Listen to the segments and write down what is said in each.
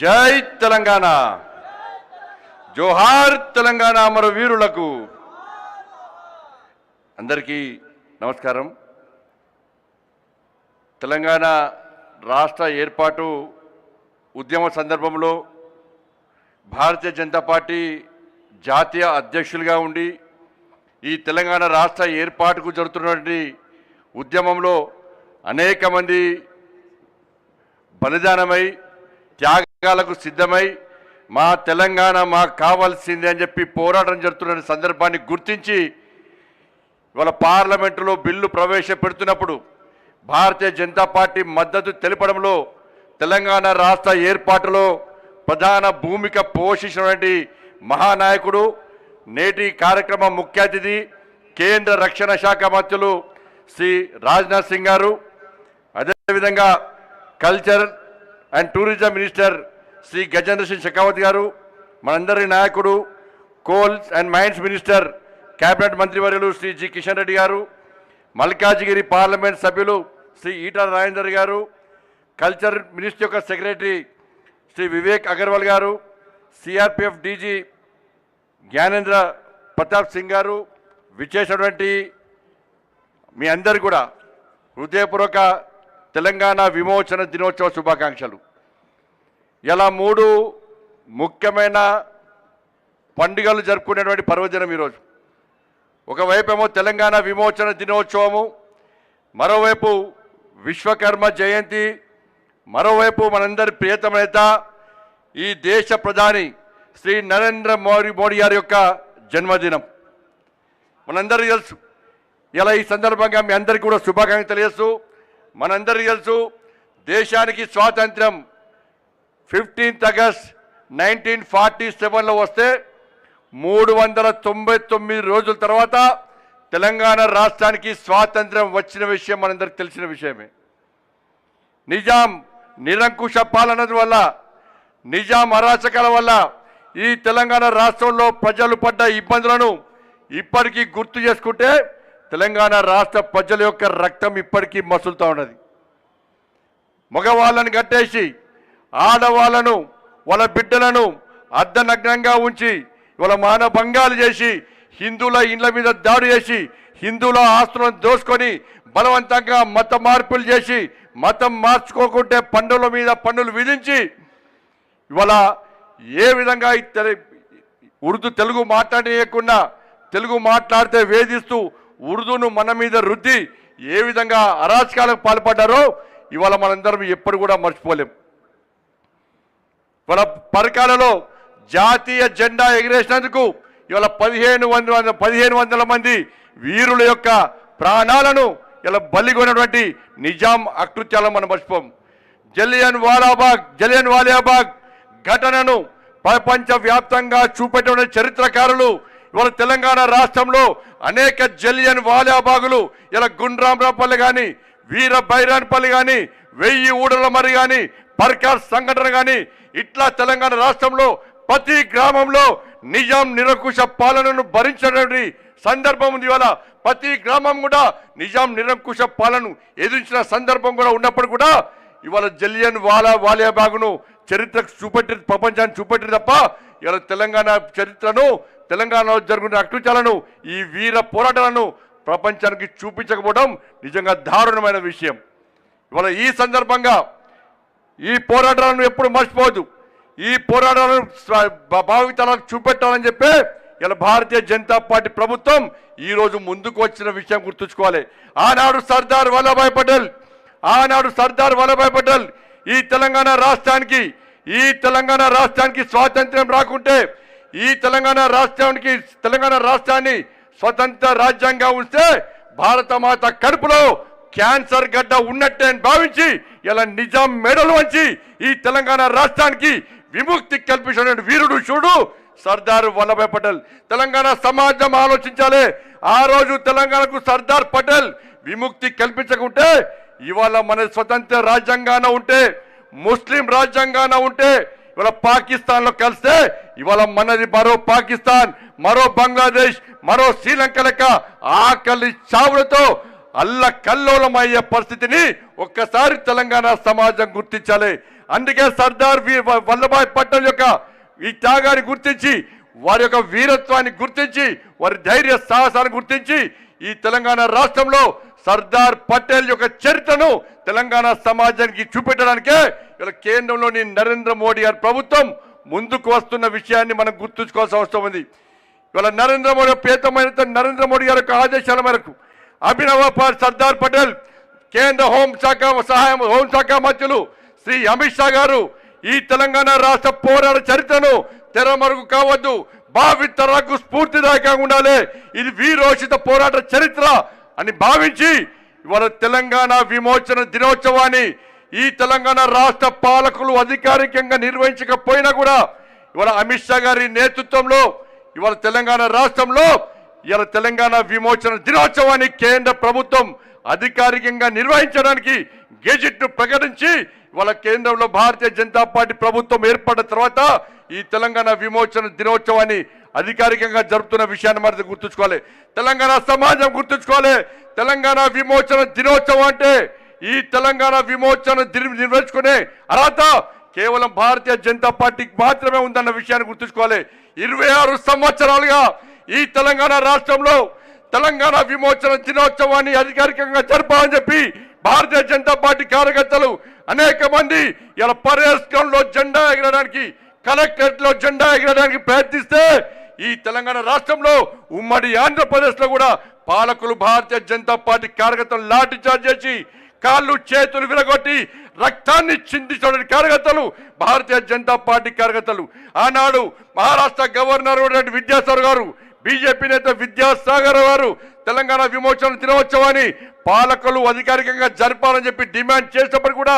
జై తెలంగాణ, జోహార్ తెలంగాణ అమర వీరులకు అందరికీ నమస్కారం. తెలంగాణ రాష్ట్ర ఏర్పాటు ఉద్యమ సందర్భంలో భారతీయ జనతా పార్టీ జాతీయ అధ్యక్షులుగా ఉండి ఈ తెలంగాణ రాష్ట్ర ఏర్పాటుకు జరుగుతున్నటువంటి ఉద్యమంలో అనేక మంది బలిదానమై త్యాగాలకు సిద్ధమై మా తెలంగాణ మాకు కావాల్సిందే అని చెప్పి పోరాటం జరుగుతున్న సందర్భాన్ని గుర్తించి ఇవాళ పార్లమెంటులో బిల్లు ప్రవేశపెడుతున్నప్పుడు భారతీయ జనతా పార్టీ మద్దతు తెలపడంలో తెలంగాణ రాష్ట్ర ఏర్పాటులో ప్రధాన భూమిక పోషించినటువంటి మహానాయకుడు, నేటి కార్యక్రమం ముఖ్య అతిథి కేంద్ర రక్షణ శాఖ మంత్రులు శ్రీ రాజ్నాథ్ సింగ్ గారు, అదేవిధంగా culture and tourism minister Shri Gajendra Singh Shekhawat గారు, మనందరి నాయకుడు coals and mines minister cabinet మంత్రివర్యులు శ్రీ జి కిషన్ రెడ్డి గారు, మల్కాజిగిరి పార్లమెంట్ సభ్యులు శ్రీ ఈటల రాజేందర్ గారు, కల్చర్ మినిస్ట్రీ యొక్క సెక్రటరీ శ్రీ వివేక్ అగర్వాల్ గారు, సిఆర్పిఎఫ్ డీజీ జ్ఞానేంద్ర ప్రతాప్ సింగ్ గారు, విచ్చేసినటువంటి మీ అందరు కూడా హృదయపూర్వక తెలంగాణ విమోచన దినోత్సవ శుభాకాంక్షలు. ఇలా 3 ముఖ్యమైన పండుగలు జరుపుకునేటువంటి పర్వదినం ఈరోజు. ఒకవైపేమో తెలంగాణ విమోచన దినోత్సవము, మరోవైపు విశ్వకర్మ జయంతి, మరోవైపు మనందరి ప్రియతమ నేత ఈ దేశ ప్రధాని శ్రీ నరేంద్ర మోడీ గారి యొక్క జన్మదినం మనందరికీ తెలుసు. ఇలా ఈ సందర్భంగా మీ అందరికీ కూడా శుభాకాంక్షలు తెలియజేస్తూ, మనందరికీ తెలుసు దేశానికి స్వాతంత్ర్యం 15th ఆగస్ట్ 1947లో వస్తే 399 రోజుల తర్వాత తెలంగాణ రాష్ట్రానికి స్వాతంత్ర్యం వచ్చిన విషయం మనందరికీ తెలిసిన విషయమే. నిజాం నిరంకుశ పాలన వల్ల, నిజాం అరాచకాల వల్ల ఈ తెలంగాణ రాష్ట్రంలో ప్రజలు పడ్డ ఇబ్బందులను ఇప్పటికీ గుర్తు చేసుకుంటే తెలంగాణ రాష్ట్ర ప్రజల యొక్క రక్తం ఇప్పటికీ మసులుతూ ఉన్నది. మగవాళ్ళని కట్టేసి ఆడవాళ్ళను వాళ్ళ బిడ్డలను అర్ధనగ్నంగా ఉంచి వాళ్ళ మానభంగాలు చేసి హిందువుల ఇండ్ల మీద దాడి చేసి హిందువుల ఆస్తులను దోసుకొని బలవంతంగా మత మార్పులు చేసి మతం మార్చుకోకుంటే పన్నుల మీద పన్నులు విధించి ఇవాళ ఏ విధంగా ఉర్దూ తెలుగు మాట్లాడేయకుండా తెలుగు మాట్లాడితే వేధిస్తూ ఉర్దూను మన మీద రుద్ది ఏ విధంగా అరాచకాలకు పాల్పడ్డారో ఇవాళ మనందరం ఎప్పుడు కూడా మర్చిపోలేం. ఇవాళ పరకాలలో జాతీయ జెండా ఎగిరేసినందుకు ఇవాళ 1500 మంది వీరుల యొక్క ప్రాణాలను ఇలా బలిగొన్నటువంటి నిజాం అకృత్యాలను మనం మర్చిపోం. జలియన్ వాలాబాగ్ ఘటనను ప్రపంచవ్యాప్తంగా చూపెట్టిన చరిత్రకారులు ఇవాళ తెలంగాణ రాష్ట్రంలో అనేక జలియన్ వాలాబాగులు ఇలా గుండ్రాంపల్లి కానీ, వీర బైరాన్పల్లి కానీ, 1000 ఊడల మరి కానీ, పర్కార్ సంఘటన కానీ, ఇట్లా తెలంగాణ రాష్ట్రంలో ప్రతి గ్రామంలో నిజాం నిరంకుశ పాలనను భరించినటువంటి సందర్భం ఉంది. ఇవాళ ప్రతి గ్రామం కూడా నిజాం నిరంకుశ పాలనను ఎదిరించిన సందర్భం కూడా ఉన్నప్పుడు కూడా ఇవాళ జలియన్ వాలాబాగును చరిత్రకు చూపెట్టి ప్రపంచాన్ని చూపెట్టి తప్ప ఇవాళ తెలంగాణ చరిత్రను, తెలంగాణలో జరుగుతున్న అకృత్యాలను, ఈ వీర పోరాటాలను ప్రపంచానికి చూపించకపోవడం నిజంగా దారుణమైన విషయం. ఇవాళ ఈ సందర్భంగా ఈ పోరాటాలను ఎప్పుడు మర్చిపోవద్దు. ఈ పోరాటాలను భావితరాలకు చూపెట్టాలని చెప్పి ఇలా భారతీయ జనతా పార్టీ ప్రభుత్వం ఈరోజు ముందుకు వచ్చిన విషయం గుర్తుంచుకోవాలి. ఆనాడు సర్దార్ వల్లభాయ్ పటేల్ ఈ తెలంగాణ రాష్ట్రానికి స్వాతంత్ర్యం రాకుంటే, ఈ తెలంగాణ రాష్ట్రాన్ని స్వతంత్ర రాజ్యాంగంగా ఉంటే భారత మాత కడుపులో క్యాన్సర్ గడ్డ ఉన్నట్టే అని భావించి ఇలా నిజాం మెడలు వంచి ఈ తెలంగాణ రాష్ట్రానికి విముక్తి కల్పించిన వీరుడు చూడు సర్దార్ వల్లభాయ్ పటేల్. తెలంగాణ సమాజం ఆలోచించాలి. ఆ రోజు తెలంగాణకు సర్దార్ పటేల్ విముక్తి కల్పించకుంటే ఇవాళ మన స్వతంత్ర రాజ్యాంగాన ఉంటే, ముస్లిం రాజ్యాంగాన ఉంటే ఇవాళ పాకిస్తాన్లో కలిస్తే ఇవాళ మనది మరో పాకిస్తాన్, మరో బంగ్లాదేశ్, మరో శ్రీలంక లెక్క ఆకలి చావులతో అల్లకల్లోలమయ్యే పరిస్థితిని ఒక్కసారి తెలంగాణ సమాజం గుర్తించాలి. అందుకే సర్దార్ వల్లభాయ్ పటేల్ యొక్క ఈ త్యాగాన్ని గుర్తించి వారి యొక్క వీరత్వాన్ని గుర్తించి వారి ధైర్య సాహసాన్ని గుర్తించి ఈ తెలంగాణ రాష్ట్రంలో సర్దార్ పటేల్ యొక్క చరిత్రను తెలంగాణ సమాజానికి చూపెట్టడానికే ఇలా కేంద్రంలోని నరేంద్ర మోడీ గారి ప్రభుత్వం ముందుకు వస్తున్న విషయాన్ని మనం గుర్తుంచుకోవాల్సిన అవసరం ఉంది. ఇవాళ నరేంద్ర మోడీ గారి యొక్క ఆదేశాల మేరకు అభినవ సర్దార్ పటేల్ కేంద్ర హోంశాఖ మంత్రులు శ్రీ అమిత్ షా గారు ఈ తెలంగాణ రాష్ట్ర పోరాట చరిత్రను తెరమరుగు కావద్దు, భావితరాలకు స్ఫూర్తిదాయకంగా ఉండాలి, ఇది వీరోచిత పోరాట చరిత్ర అని భావించి ఇవాళ తెలంగాణ విమోచన దినోత్సవాన్ని ఈ తెలంగాణ రాష్ట్ర పాలకులు అధికారికంగా నిర్వహించకపోయినా కూడా ఇవాళ అమిత్ షా గారి నేతృత్వంలో ఇవాళ తెలంగాణ రాష్ట్రంలో ఇవాళ తెలంగాణ విమోచన దినోత్సవాన్ని కేంద్ర ప్రభుత్వం అధికారికంగా నిర్వహించడానికి గెజిట్ ప్రకటించి ఇవాళ కేంద్రంలో భారతీయ జనతా పార్టీ ప్రభుత్వం ఏర్పడిన తర్వాత ఈ తెలంగాణ విమోచన దినోత్సవాన్ని అధికారికంగా జరుపుతున్న విషయాన్ని మరి గుర్తుంచుకోవాలి. తెలంగాణ సమాజం గుర్తుంచుకోవాలి. తెలంగాణ విమోచన దినోత్సవం అంటే ఈ తెలంగాణ విమోచన నిర్వహించుకునే అర్హత కేవలం భారతీయ జనతా పార్టీకి మాత్రమే ఉందన్న విషయాన్ని గుర్తుంచుకోవాలి. 26 సంవత్సరాలుగా ఈ తెలంగాణ రాష్ట్రంలో తెలంగాణ విమోచన దినోత్సవాన్ని అధికారికంగా జరపాలని చెప్పి భారతీయ జనతా పార్టీ కార్యకర్తలు అనేక మంది ఇలా పరేడ్ గ్రౌండ్ లో జెండా ఎగరడానికి, కలెక్టరేట్ లో జెండా ఎగరడానికి ప్రయత్నిస్తే ఈ తెలంగాణ రాష్ట్రంలో ఉమ్మడి ఆంధ్రప్రదేశ్ లో కూడా పాలకులు భారతీయ జనతా పార్టీ కార్యకర్తలు లాఠీ చార్జ్ చేసి కాళ్ళు చేతులు విరగొట్టి రక్తాన్ని చిందించిన కార్యకర్తలు భారతీయ జనతా పార్టీ కార్యకర్తలు. ఆనాడు మహారాష్ట్ర గవర్నర్ విద్యాసాగర్ గారు, బీజేపీ నేత విద్యాసాగర్ గారు తెలంగాణ విమోచన దినోత్సవాన్ని పాలకులు అధికారికంగా జరపాలని చెప్పి డిమాండ్ చేసినప్పుడు కూడా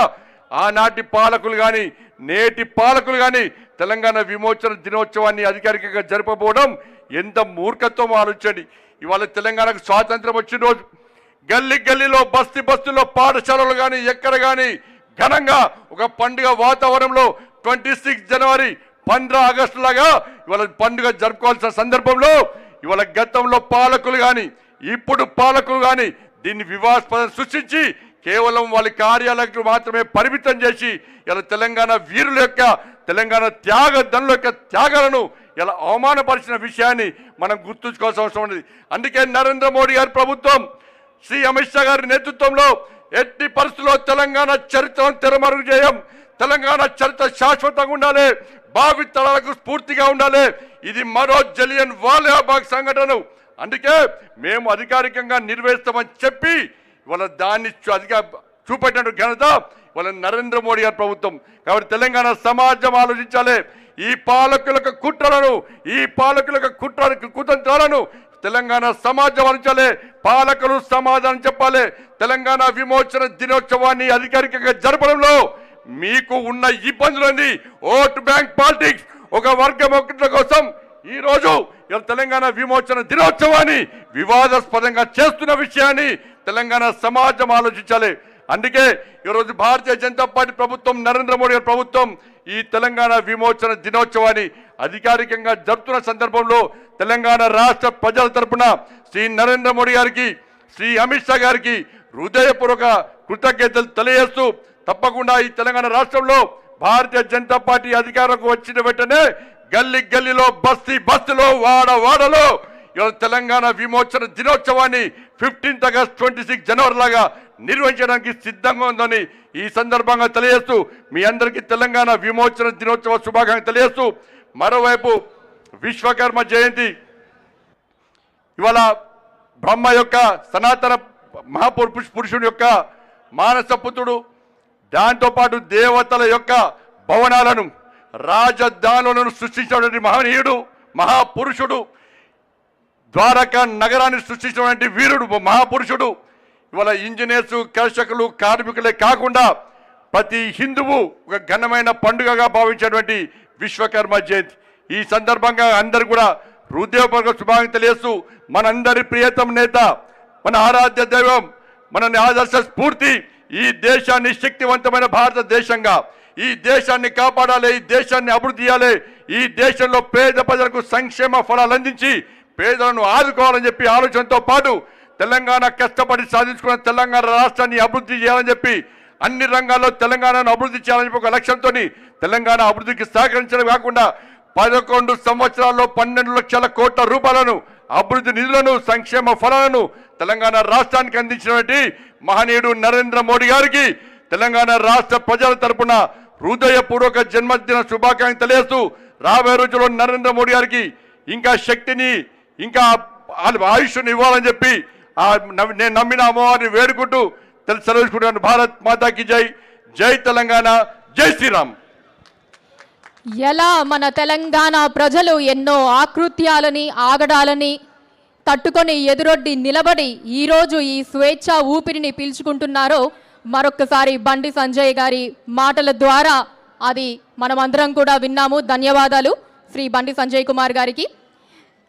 ఆనాటి పాలకులు కానీ నేటి పాలకులు కానీ తెలంగాణ విమోచన దినోత్సవాన్ని అధికారికంగా జరపబోవడం ఎంత మూర్ఖత్వం ఆలోచించండి. ఇవాళ తెలంగాణకు స్వాతంత్రం వచ్చిన రోజు గల్లీలో బస్తీలో పాఠశాలలు కానీ ఎక్కడ కానీ ఘనంగా ఒక పండుగ వాతావరణంలో 26 జనవరి 15 ఆగస్టు లాగా ఇవాళ పండుగ జరుపుకోవాల్సిన సందర్భంలో ఇవాళ గతంలో పాలకులు కానీ ఇప్పుడు పాలకులు కానీ దీన్ని వివాదాస్పదం సృష్టించి కేవలం వాళ్ళ కార్యాలయాలకు మాత్రమే పరిమితం చేసి ఇలా తెలంగాణ వీరుల యొక్క తెలంగాణ త్యాగదనుల యొక్క త్యాగాలను ఇలా అవమానపరిచిన విషయాన్ని మనం గుర్తుంచుకోవాల్సిన అవసరం ఉంది. అందుకే నరేంద్ర మోడీ గారి ప్రభుత్వం శ్రీ అమిత్ షా గారి నేతృత్వంలో ఎట్టి పరిస్థితుల్లో తెలంగాణ చరిత్రను తెరమరుగు చేయం, తెలంగాణ చరిత్ర శాశ్వతంగా ఉండాలి, భావి తరాలకు స్ఫూర్తిగా ఉండాలి, ఇది మరో జలియన్ వాలాబాగ్ సంఘటన, అందుకే మేము అధికారికంగా నిర్వహిస్తామని చెప్పి వాళ్ళ దాన్ని చూపెట్టినట్టు ఘనత వాళ్ళ నరేంద్ర మోడీ గారి ప్రభుత్వం. కాబట్టి తెలంగాణ సమాజం ఆలోచించాలి. ఈ పాలకులకు కుతంత్రాలను తెలంగాణ సమాజం ఆలోచించాలి. పాలకులు సమాధానం చెప్పాలి. తెలంగాణ విమోచన దినోత్సవాన్ని అధికారికంగా జరపడంలో మీకు ఉన్న ఇబ్బందులంది ఓట్ బ్యాంక్ పాలిటిక్స్, ఒక వర్గం ఒకటి కోసం ఈ రోజు తెలంగాణ విమోచన దినోత్సవాన్ని వివాదాస్పదంగా చేస్తున్న విషయాన్ని తెలంగాణ సమాజం ఆలోచించాలి. అందుకే ఈరోజు భారతీయ జనతా పార్టీ ప్రభుత్వం నరేంద్ర మోడీ గారి ప్రభుత్వం ఈ తెలంగాణ విమోచన దినోత్సవాన్ని అధికారికంగా జరుపుతున్న సందర్భంలో తెలంగాణ రాష్ట్ర ప్రజల తరపున శ్రీ నరేంద్ర మోడీ గారికి, శ్రీ అమిత్ షా గారికి హృదయపూర్వక కృతజ్ఞతలు తెలియజేస్తూ తప్పకుండా ఈ తెలంగాణ రాష్ట్రంలో భారతీయ జనతా పార్టీ అధికారంలోకి వచ్చిన వెంటనే గల్లీలో బస్తీలో వాడలో తెలంగాణ విమోచన దినోత్సవాన్ని 15 ఆగస్టు 26 జనవరి లాగా నిర్వహించడానికి సిద్ధంగా ఉందని ఈ సందర్భంగా తెలియజేస్తూ మీ అందరికీ తెలంగాణ విమోచన దినోత్సవ శుభాకాంక్షలు తెలియజేస్తూ, మరోవైపు విశ్వకర్మ జయంతి ఇవాళ బ్రహ్మ యొక్క సనాతన మహాపురుషుడు యొక్క మానస పుత్రుడు, దాంతోపాటు దేవతల యొక్క భవనాలను రాజధానులను సృష్టించినటువంటి మహనీయుడు, మహాపురుషుడు, ద్వారకా నగరాన్ని సృష్టించినటువంటి వీరుడు, మహాపురుషుడు. ఇవాళ ఇంజనీర్స్, కర్షకులు, కార్మికులే కాకుండా ప్రతి హిందువు ఒక ఘనమైన పండుగగా భావించేటువంటి విశ్వకర్మ జయంతి. ఈ సందర్భంగా అందరు కూడా హృదయపూర్వక శుభాకాంక్షలు తెలియజేస్తూ మనందరి ప్రియతమ నేత, మన ఆరాధ్య దైవం, మన ఆదర్శ స్ఫూర్తి, ఈ దేశాన్ని శక్తివంతమైన భారతదేశంగా ఈ దేశాన్ని కాపాడాలి, ఈ దేశాన్ని అభివృద్ధి చేయాలి, ఈ దేశంలో పేద ప్రజలకు సంక్షేమ ఫలాలు అందించి పేదలను ఆదుకోవాలని చెప్పి ఆలోచనతో పాటు తెలంగాణ కష్టపడి సాధించుకున్న తెలంగాణ రాష్ట్రాన్ని అభివృద్ధి చేయాలని చెప్పి అన్ని రంగాల్లో తెలంగాణను అభివృద్ధి చేయాలని చెప్పి ఒక లక్ష్యంతో తెలంగాణ అభివృద్ధికి సహకరించడం కాకుండా 11 సంవత్సరాల్లో 12 లక్షల కోట్ల రూపాయలను అభివృద్ధి నిధులను సంక్షేమ ఫలాలను తెలంగాణ రాష్ట్రానికి అందించినటువంటి మహనీయుడు నరేంద్ర మోడీ గారికి తెలంగాణ రాష్ట్ర ప్రజల తరపున హృదయపూర్వక జన్మదిన శుభాకాంక్షలు తెలియజేస్తూ రాబోయే రోజుల్లో నరేంద్ర మోడీ గారికి ఇంకా శక్తిని ఇంకా ఆయుష్ను ఇవ్వాలని చెప్పి నేను నమ్మిన అమ్మవారిని వేడుకుంటూ సెలవుకుంటున్నాను. భారత్ మాతాకి జై. జై తెలంగాణ. జై శ్రీరామ్. ఎలా మన తెలంగాణ ప్రజలు ఎన్నో ఆకృత్యాలని ఆగడాలని తట్టుకొని ఎదురొడ్డి నిలబడి ఈరోజు ఈ స్వేచ్ఛ ఊపిరిని పీల్చుకుంటున్నారో మరొక్కసారి బండి సంజయ్ గారి మాటల ద్వారా అది మనమందరం కూడా విన్నాము. ధన్యవాదాలు శ్రీ బండి సంజయ్ కుమార్ గారికి.